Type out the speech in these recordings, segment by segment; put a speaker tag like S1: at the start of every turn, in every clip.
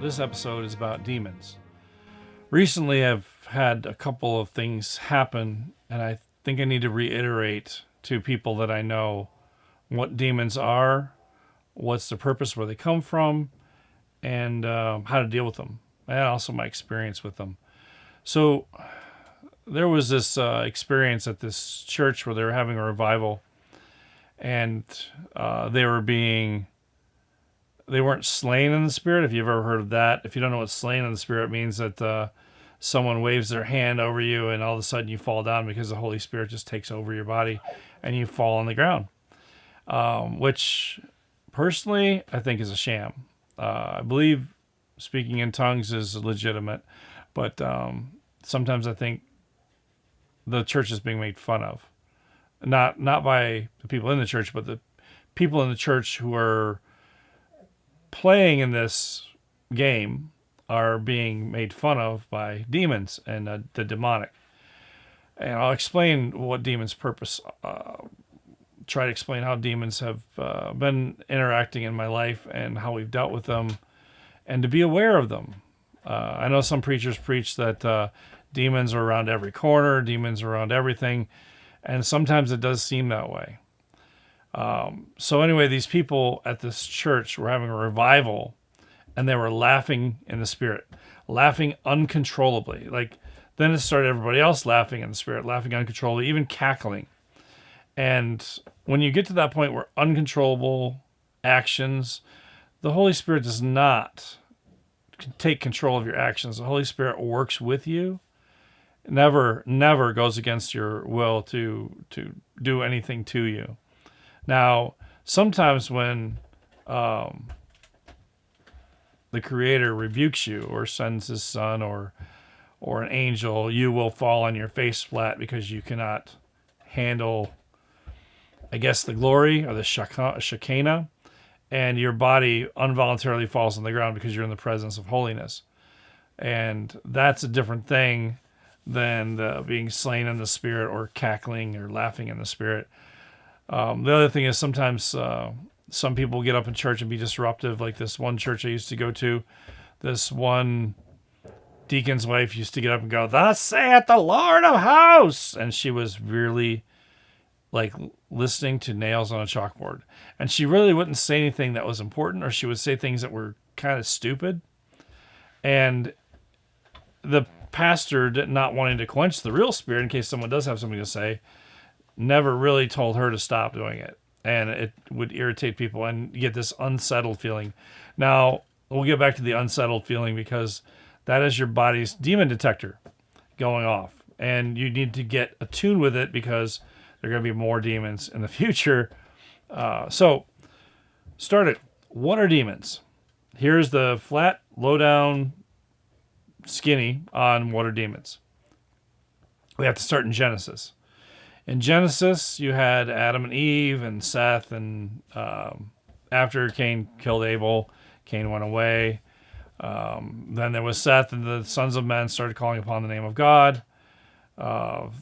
S1: This episode is about demons. Recently, I've had a couple of things happen, and I think I need to reiterate to people that I know what demons are, what's the purpose, where they come from, and how to deal with them, and also my experience with them. So, there was this experience at this church where they were having a revival, and they were being they weren't slain in the spirit. If you've ever heard of that, if you don't know what slain in the spirit means, that someone waves their hand over you and all of a sudden you fall down because the Holy Spirit just takes over your body and you fall on the ground, which personally I think is a sham. I believe speaking in tongues is legitimate, but sometimes I think the church is being made fun of, not by the people in the church, but the people in the church who are playing in this game are being made fun of by demons and the demonic. And I'll explain what demons' purpose. Try to explain how demons have been interacting in my life and how we've dealt with them, and to be aware of them. I know some preachers preach that demons are around every corner, demons are around everything, and sometimes it does seem that way. So anyway, these people at this church were having a revival, and they were laughing in the spirit, laughing uncontrollably. Like, then it started everybody else laughing in the spirit, laughing uncontrollably, even cackling. And when you get to that point where uncontrollable actions, the Holy Spirit does not take control of your actions. The Holy Spirit works with you. Never goes against your will to do anything to you. Now, sometimes when the Creator rebukes you or sends His Son or an angel, you will fall on your face flat because you cannot handle, I guess, the glory or the Shekinah, and your body involuntarily falls on the ground because you're in the presence of holiness. And that's a different thing than the being slain in the spirit or cackling or laughing in the spirit. The other thing is sometimes some people get up in church and be disruptive. Like this one church I used to go to, this one deacon's wife used to get up and go, "Thus saith the Lord of hosts," and she was really like listening to nails on a chalkboard. And she really wouldn't say anything that was important, or she would say things that were kind of stupid. And the pastor, not wanting to quench the real spirit in case someone does have something to say, never really told her to stop doing it. And it would irritate people and you get this unsettled feeling. Now, we'll get back to the unsettled feeling because that is your body's demon detector going off. And you need to get attuned with it because there are going to be more demons in the future. So, start it. What are demons? Here's the flat, low-down, skinny on what are demons. We have to start in Genesis. In Genesis, you had Adam and Eve and Seth, and after Cain killed Abel, Cain went away. Then there was Seth, and the sons of men started calling upon the name of God for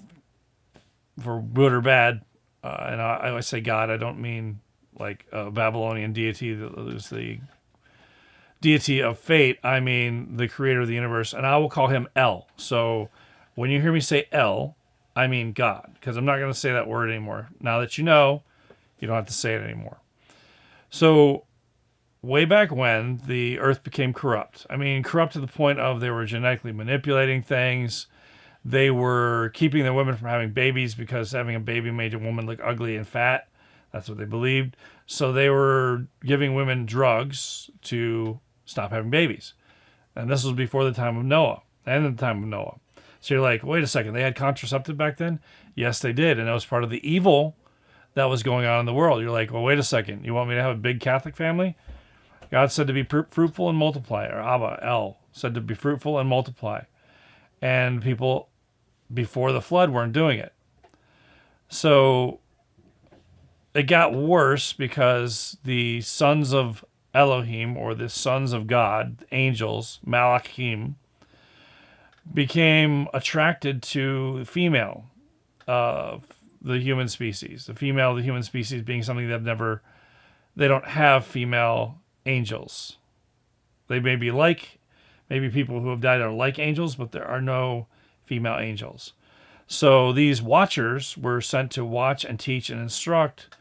S1: good or bad. And I always say God, I don't mean like a Babylonian deity that was the deity of fate. I mean the creator of the universe, and I will call him El. So when you hear me say El, I mean God, because I'm not going to say that word anymore. Now that you know, you don't have to say it anymore. So way back when, the earth became corrupt. I mean, corrupt to the point of they were genetically manipulating things. They were keeping the women from having babies because having a baby made a woman look ugly and fat. That's what they believed. So they were giving women drugs to stop having babies. And this was before the time of Noah and the time of Noah. So you're like, wait a second, they had contraceptive back then? Yes, they did. And that was part of the evil that was going on in the world. You're like, well, wait a second. You want me to have a big Catholic family? God said to be fruitful and multiply. Or Abba, El, said to be fruitful and multiply. And people before the flood weren't doing it. So it got worse because the sons of Elohim, or the sons of God, angels, Malachim, became attracted to female of the human species. The female of the human species being something they don't have female angels. They may be maybe people who have died are like angels, but there are no female angels. So these watchers were sent to watch and teach and instruct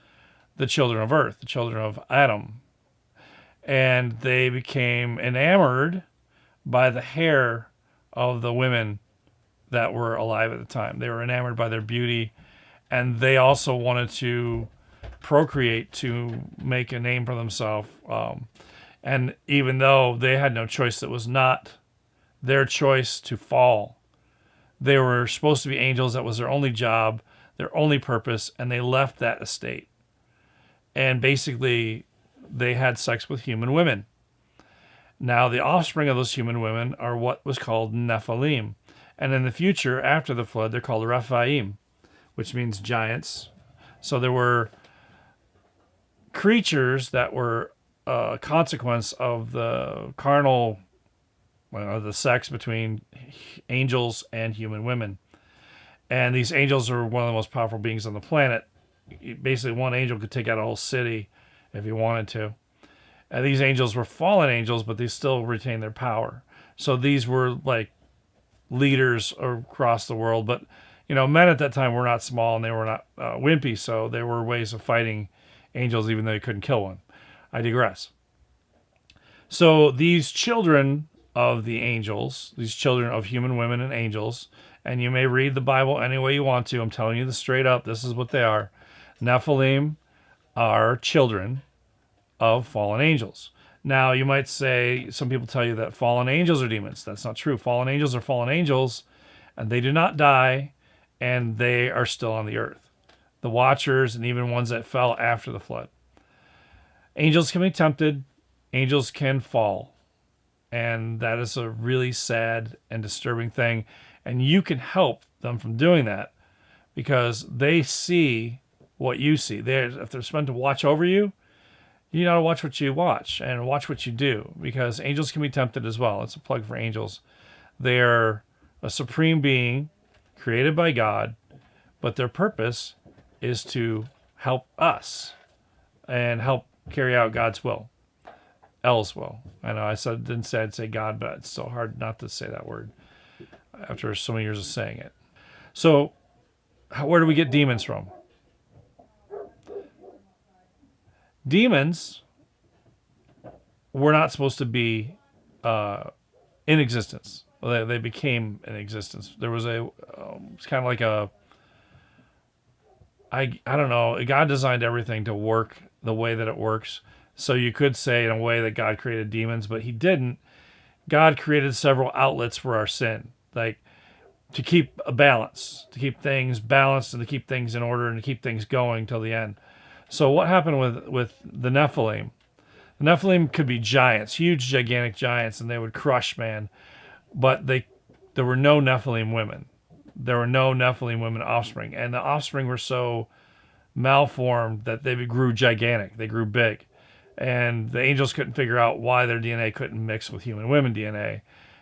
S1: the children of earth, the children of Adam. And they became enamored by the hair of the women that were alive at the time. They were enamored by their beauty, and they also wanted to procreate to make a name for themselves. And even though they had no choice, it was not their choice to fall. They were supposed to be angels. That was their only job, their only purpose, and they left that estate. And basically, they had sex with human women. Now, the offspring of those human women are what was called Nephilim. And in the future, after the flood, they're called Rephaim, which means giants. So there were creatures that were a consequence of the carnal, the sex between angels and human women. And these angels are one of the most powerful beings on the planet. Basically, one angel could take out a whole city if he wanted to. And these angels were fallen angels, but they still retained their power. So these were like leaders across the world. But, men at that time were not small and they were not wimpy. So there were ways of fighting angels, even though you couldn't kill one. I digress. So these children of the angels, these children of human women and angels, and you may read the Bible any way you want to. I'm telling you this straight up. This is what they are. Nephilim are children of fallen angels. Now, you might say, some people tell you that fallen angels are demons. That's not true. Fallen angels are fallen angels, and they do not die, and they are still on the earth. The watchers, and even ones that fell after the flood. Angels can be tempted. Angels can fall. And that is a really sad and disturbing thing. And you can help them from doing that because they see what you see. If they're meant to watch over you, you got to watch what you watch and watch what you do because angels can be tempted as well. It's a plug for angels. They're a supreme being created by God, but their purpose is to help us and help carry out God's will. L's will. I know didn't say I'd say God, but it's so hard not to say that word after so many years of saying it. So, where do we get demons from? Demons were not supposed to be in existence. Well, they became in existence. There was it's kind of like I don't know. God designed everything to work the way that it works. So you could say in a way that God created demons, but he didn't. God created several outlets for our sin, like to keep a balance, to keep things balanced and to keep things in order and to keep things going till the end. So what happened with the Nephilim? The Nephilim could be giants, huge, gigantic giants, and they would crush man. But there were no Nephilim women. There were no Nephilim women offspring. And the offspring were so malformed that they grew gigantic. They grew big. And the angels couldn't figure out why their DNA couldn't mix with human women DNA.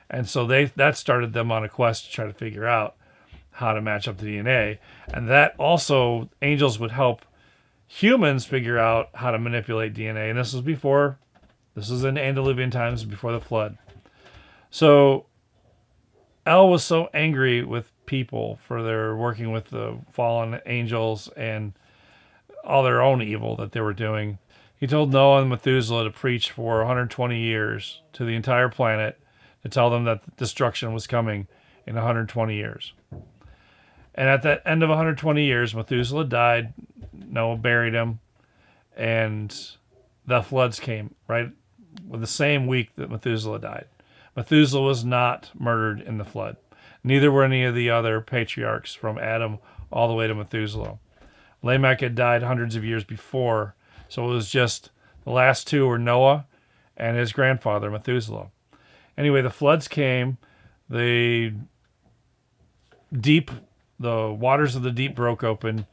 S1: And so that started them on a quest to try to figure out how to match up the DNA. And that also, angels would help humans figure out how to manipulate DNA. And this was in antediluvian times before the flood. So El was so angry with people for their working with the fallen angels and all their own evil that they were doing. He told Noah and Methuselah to preach for 120 years to the entire planet to tell them that destruction was coming in 120 years. And at the end of 120 years, Methuselah died. Noah buried him. And the floods came right with the same week that Methuselah died. Methuselah was not murdered in the flood. Neither were any of the other patriarchs from Adam all the way to Methuselah. Lamech had died hundreds of years before, so it was just the last two were Noah and his grandfather, Methuselah. Anyway, the floods came. The waters of the deep broke open.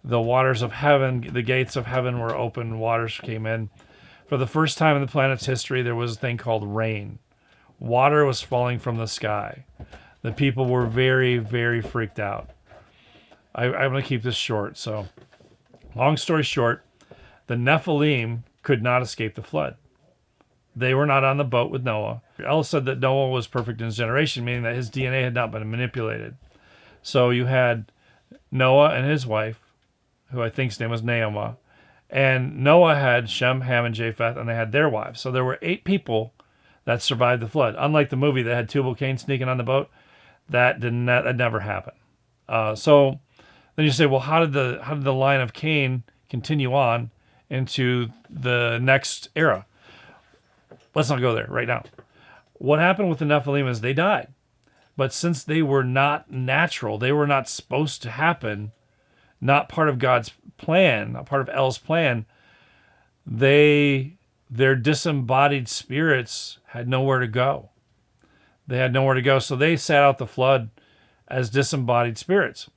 S1: The waters of heaven, the gates of heaven were open. Waters came in. For the first time in the planet's history, there was a thing called rain. Water was falling from the sky. The people were very, very freaked out. I'm going to keep this short. So, long story short, the Nephilim could not escape the flood. They were not on the boat with Noah. El said that Noah was perfect in his generation, meaning that his DNA had not been manipulated. So you had Noah and his wife, who I think's name was Naamah, and Noah had Shem, Ham, and Japheth, and they had their wives. So there were 8 people that survived the flood. Unlike the movie that had Tubal-Cain sneaking on the boat, that never happened. So then you say, well, how did the line of Cain continue on into the next era? Let's not go there right now. What happened with the Nephilim is they died. But since they were not natural, they were not supposed to happen, not part of God's plan, not part of El's plan, their disembodied spirits had nowhere to go. They had nowhere to go, so they sat out the flood as disembodied spirits.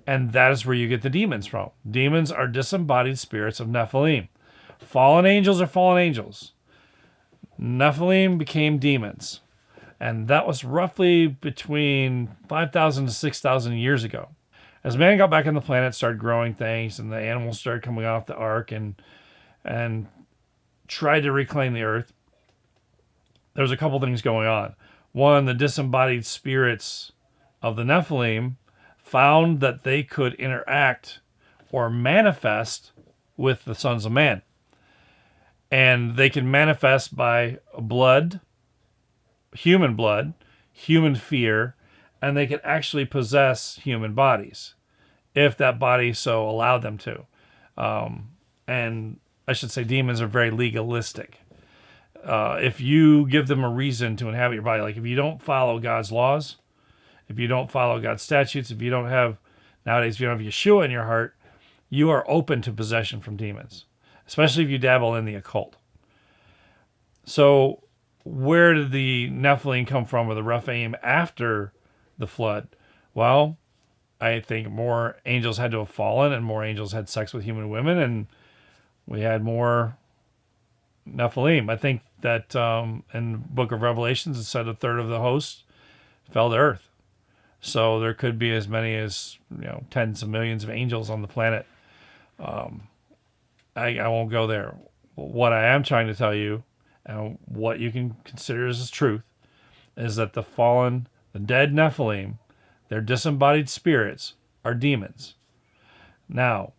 S1: And that is where you get the demons from. Demons are disembodied spirits of Nephilim. Fallen angels are fallen angels. Nephilim became demons. And that was roughly between 5,000 to 6,000 years ago. As man got back on the planet, started growing things, and the animals started coming off the ark and tried to reclaim the earth, there was a couple things going on. One, the disembodied spirits of the Nephilim found that they could interact or manifest with the sons of man. And they can manifest by blood, human fear, and they could actually possess human bodies if that body so allowed them to. And I should say demons are very legalistic. If you give them a reason to inhabit your body, like if you don't follow God's laws, if you don't follow God's statutes, if you don't have Yeshua in your heart, you are open to possession from demons, especially if you dabble in the occult. So where did the Nephilim come from, or the Rephaim, after the flood? Well, I think more angels had to have fallen, and more angels had sex with human women, and we had more Nephilim. I think that in the book of Revelations, it said 1/3 of the host fell to earth. So there could be as many as tens of millions of angels on the planet. I won't go there. What I am trying to tell you, and what you can consider as truth, is that the dead Nephilim, their disembodied spirits, are demons. Now,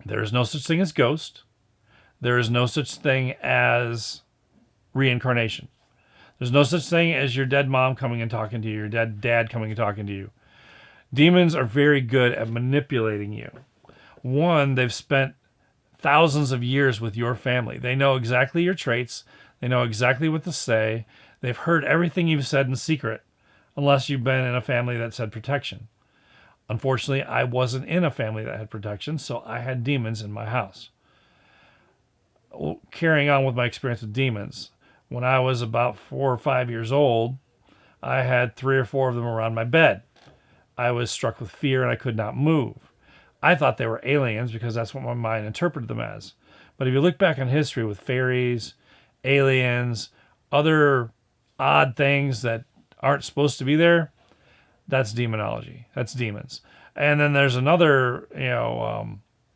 S1: there is no such thing as ghost. There is no such thing as reincarnation. There's no such thing as your dead mom coming and talking to you, your dead dad coming and talking to you. Demons are very good at manipulating you. One, they've spent thousands of years with your family. They know exactly your traits. They know exactly what to say. They've heard everything you've said in secret, unless you've been in a family that said protection. Unfortunately, I wasn't in a family that had protection, so I had demons in my house. Carrying on with my experience with demons, when I was about 4 or 5 years old, I had 3 or 4 of them around my bed. I was struck with fear and I could not move. I thought they were aliens because that's what my mind interpreted them as. But if you look back on history with fairies, aliens, other odd things that aren't supposed to be there, that's demonology. That's demons. And then there's another,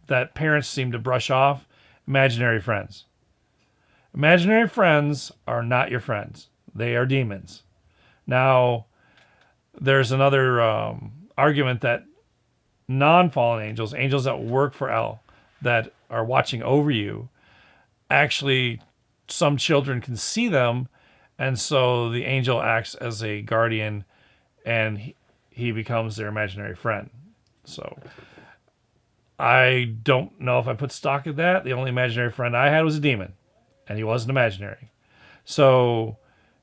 S1: that parents seem to brush off, imaginary friends. Imaginary friends are not your friends. They are demons. Now, there's another argument that non-fallen angels, angels that work for El, that are watching over you, actually, some children can see them, and so the angel acts as a guardian, and he becomes their imaginary friend. So I don't know if I put stock in that. The only imaginary friend I had was a demon, and he wasn't imaginary. So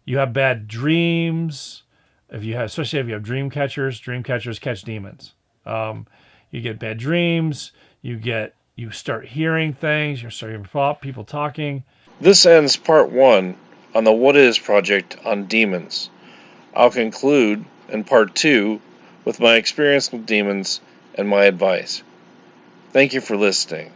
S1: you have bad dreams. Especially if you have dream catchers catch demons. You get bad dreams. You start hearing things. You're starting to hear people talking.
S2: This ends part 1 on the What Is Project on demons. I'll conclude in part 2 with my experience with demons and my advice. Thank you for listening.